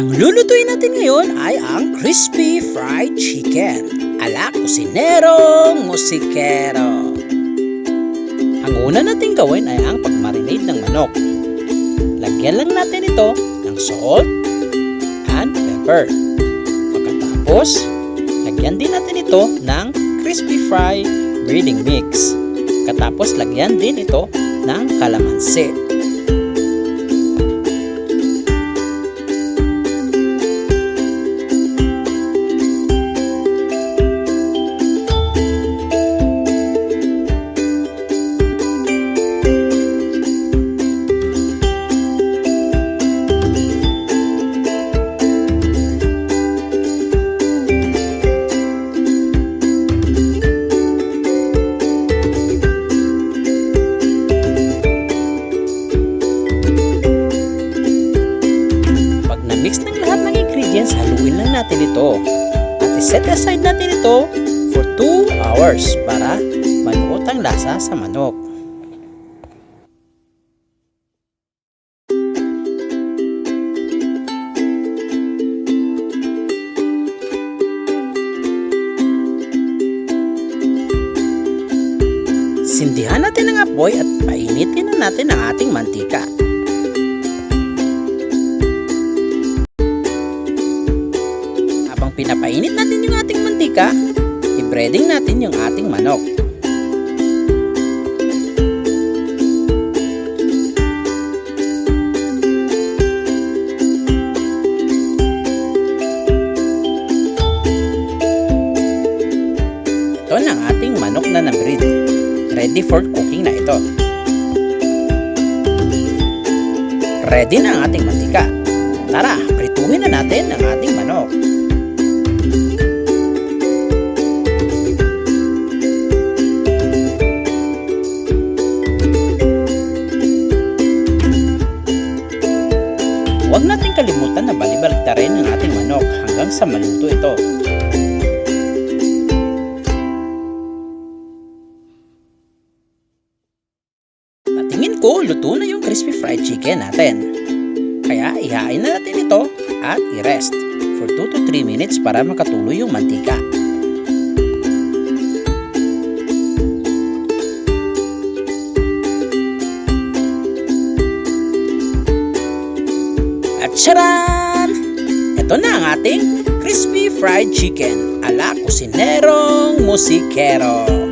Ang lulutuin natin ngayon ay ang crispy fried chicken ala kusinerong musikero. Ang una natin gawin ay ang pagmarinate ng manok. Lagyan lang natin ito ng salt and pepper. Pagkatapos, lagyan din natin ito ng crispy fry breading mix. Pagkatapos, lagyan din ito ng kalamansi. Mix ng lahat ng ingredients, haluin lang natin ito at set aside natin ito for 2 hours para manuot ang lasa sa manok. Sindihan natin ang apoy at painitin na natin ang ating mantika. Pinapainit natin yung ating mantika, i-breading natin yung ating manok. Ito na ang ating manok na na-bread. Ready for cooking na ito. Ready na ang ating mantika. Tara, prituhin na natin ang ating manok. Huwag natin kalimutan na balibaliktarin ang ating manok hanggang sa maluto ito. Sa tingin ko, luto na yung crispy fried chicken natin. Kaya ihain na natin ito at i-rest for 2 to 3 minutes para makatuloy yung mantika. At charan! Ito na ang ating crispy fried chicken ala kusinerong musikero.